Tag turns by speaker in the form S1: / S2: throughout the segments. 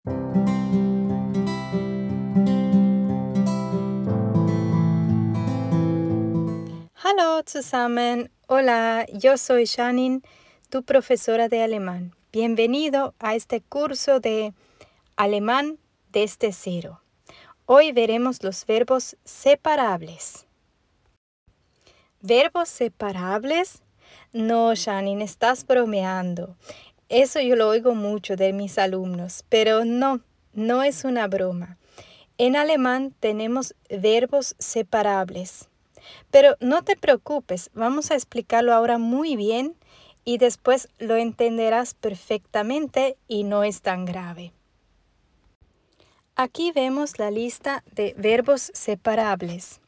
S1: Hallo zusammen, hola, yo soy Janine, tu profesora de alemán. Bienvenido a este curso de alemán desde cero. Hoy veremos los verbos separables. ¿Verbos separables? No, Janine, estás bromeando. Eso yo lo oigo mucho de mis alumnos, pero no es una broma. En alemán tenemos verbos separables. Pero no te preocupes, vamos a explicarlo ahora muy bien y después lo entenderás perfectamente y no es tan grave. Aquí vemos la lista de verbos separables.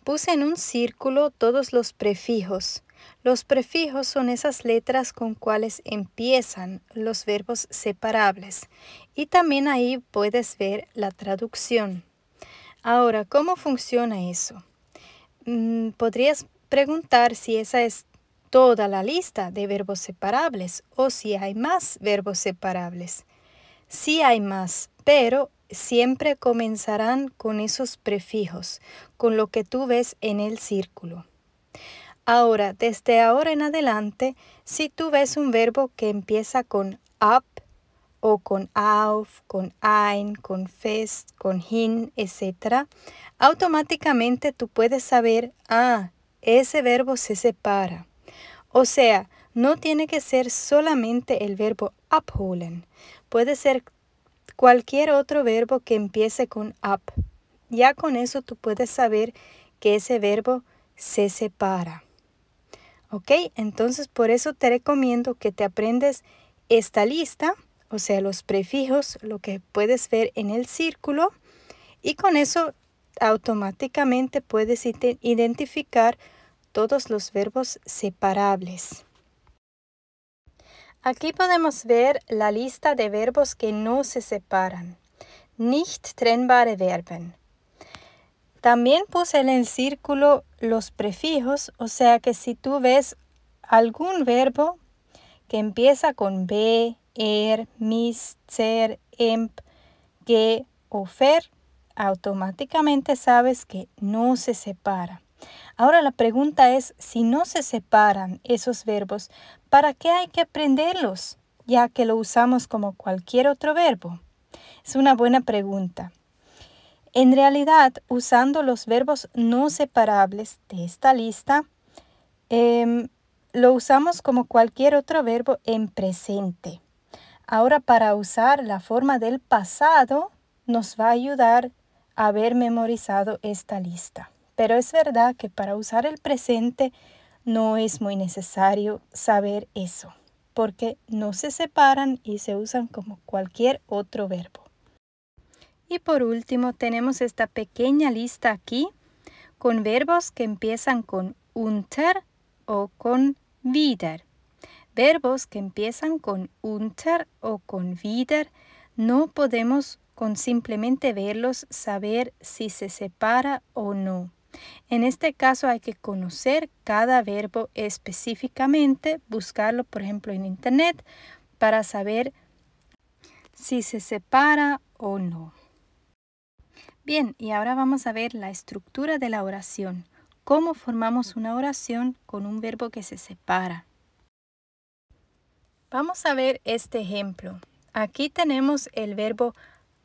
S1: Puse en un círculo todos los prefijos. Los prefijos son esas letras con cuales empiezan los verbos separables. Y también ahí puedes ver la traducción. Ahora, ¿cómo funciona eso? Podrías preguntar si esa es toda la lista de verbos separables o si hay más verbos separables. Sí hay más, pero siempre comenzarán con esos prefijos, con lo que tú ves en el círculo. Ahora, desde ahora en adelante, si tú ves un verbo que empieza con ab o con auf, con ein, con fest, con hin, etc., automáticamente tú puedes saber, ese verbo se separa. O sea, no tiene que ser solamente el verbo abholen. Puede ser cualquier otro verbo que empiece con ab. Ya con eso tú puedes saber que ese verbo se separa. ¿Ok? Entonces por eso te recomiendo que te aprendes esta lista, o sea, los prefijos, lo que puedes ver en el círculo, y con eso automáticamente puedes identificar todos los verbos separables. Aquí podemos ver la lista de verbos que no se separan. Nicht trennbare Verben. También puse en el círculo los prefijos, o sea que si tú ves algún verbo que empieza con be, mis, ser, ge o fer, automáticamente sabes que no se separa. Ahora la pregunta es, si no se separan esos verbos, ¿para qué hay que aprenderlos? Ya que lo usamos como cualquier otro verbo. Es una buena pregunta. En realidad, usando los verbos no separables de esta lista, lo usamos como cualquier otro verbo en presente. Ahora, para usar la forma del pasado, nos va a ayudar a haber memorizado esta lista. Pero es verdad que para usar el presente no es muy necesario saber eso, porque no se separan y se usan como cualquier otro verbo. Y por último tenemos esta pequeña lista aquí con verbos que empiezan con unter o con wieder. Verbos que empiezan con unter o con wieder no podemos con simplemente verlos saber si se separa o no. En este caso hay que conocer cada verbo específicamente, buscarlo por ejemplo en internet para saber si se separa o no. Bien, y ahora vamos a ver la estructura de la oración. ¿Cómo formamos una oración con un verbo que se separa? Vamos a ver este ejemplo. Aquí tenemos el verbo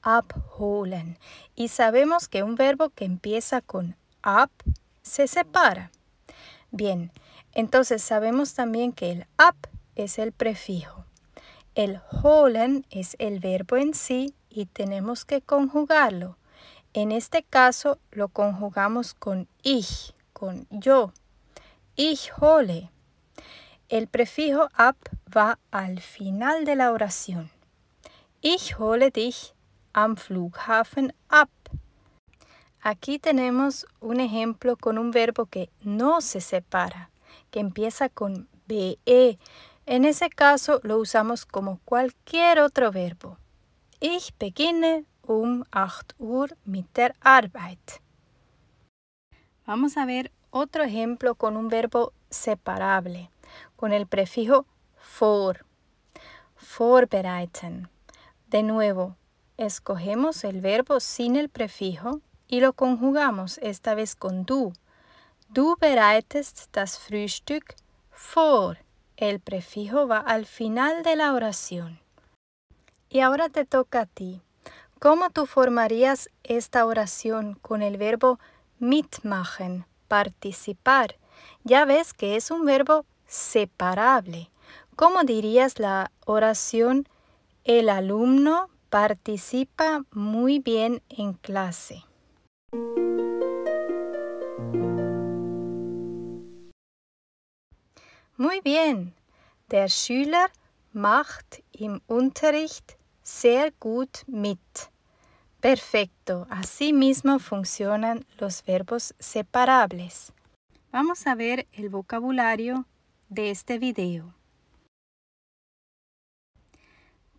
S1: abholen y sabemos que un verbo que empieza con ab se separa. Bien, entonces sabemos también que el ab es el prefijo. El holen es el verbo en sí y tenemos que conjugarlo. En este caso lo conjugamos con ich, con yo. Ich hole. El prefijo ab va al final de la oración. Ich hole dich am Flughafen ab. Aquí tenemos un ejemplo con un verbo que no se separa, que empieza con be. En ese caso lo usamos como cualquier otro verbo. Ich beginne 8 Uhr mit der Arbeit. Vamos a ver otro ejemplo con un verbo separable, con el prefijo vor. Vorbereiten. De nuevo, Escogemos el verbo sin el prefijo y lo conjugamos esta vez con du. Du bereitest das Frühstück vor. El prefijo va al final de la oración. Y ahora te toca a ti. ¿Cómo tú formarías esta oración con el verbo mitmachen, participar? Ya ves que es un verbo separable. ¿Cómo dirías la oración? El alumno participa muy bien en clase. Muy bien. Der Schüler macht im Unterricht sehr gut mit. Perfecto. Así mismo funcionan los verbos separables. Vamos a ver el vocabulario de este video.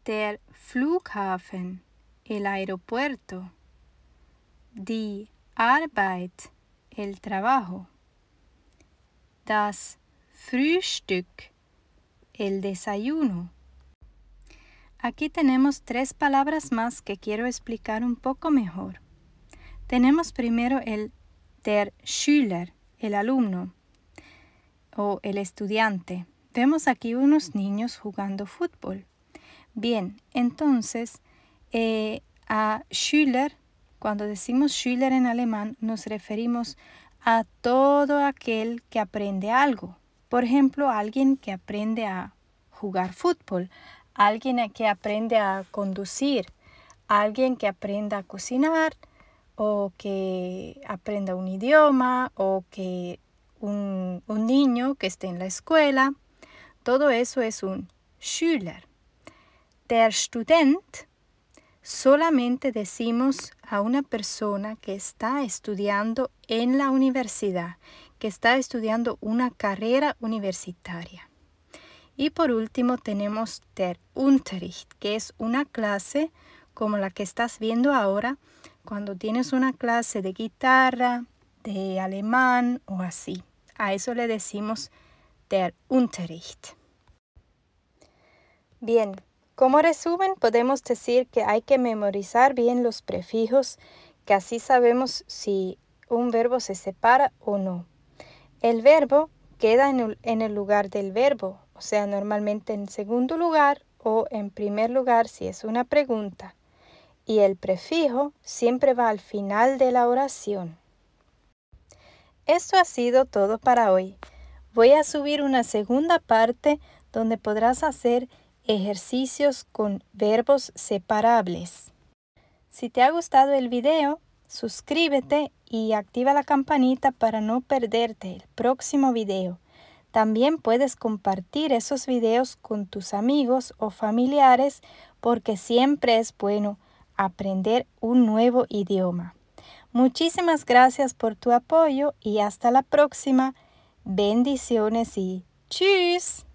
S1: Der Flughafen, el aeropuerto. Die Arbeit, el trabajo. Das Frühstück, el desayuno. Aquí tenemos 3 palabras más que quiero explicar un poco mejor. Tenemos primero el der Schüler, el alumno o el estudiante. Vemos aquí unos niños jugando fútbol. Bien, entonces a Schüler, cuando decimos Schüler en alemán, nos referimos a todo aquel que aprende algo. Por ejemplo, alguien que aprende a jugar fútbol, alguien que aprende a conducir, alguien que aprenda a cocinar, o que aprenda un idioma, o que un niño que esté en la escuela. Todo eso es un Schüler. Der Student, solamente decimos a una persona que está estudiando en la universidad, que está estudiando una carrera universitaria. Y por último tenemos der Unterricht, que es una clase como la que estás viendo ahora, cuando tienes una clase de guitarra, de alemán o así. A eso le decimos der Unterricht. Bien, como resumen podemos decir que hay que memorizar bien los prefijos, que así sabemos si un verbo se separa o no. El verbo queda en el lugar del verbo, o sea, normalmente en segundo lugar o en primer lugar si es una pregunta. Y el prefijo siempre va al final de la oración. Esto ha sido todo para hoy. Voy a subir una segunda parte donde podrás hacer ejercicios con verbos separables. Si te ha gustado el video, suscríbete y activa la campanita para no perderte el próximo video. También puedes compartir esos videos con tus amigos o familiares porque siempre es bueno aprender un nuevo idioma. Muchísimas gracias por tu apoyo y hasta la próxima. Bendiciones y ¡tschüss!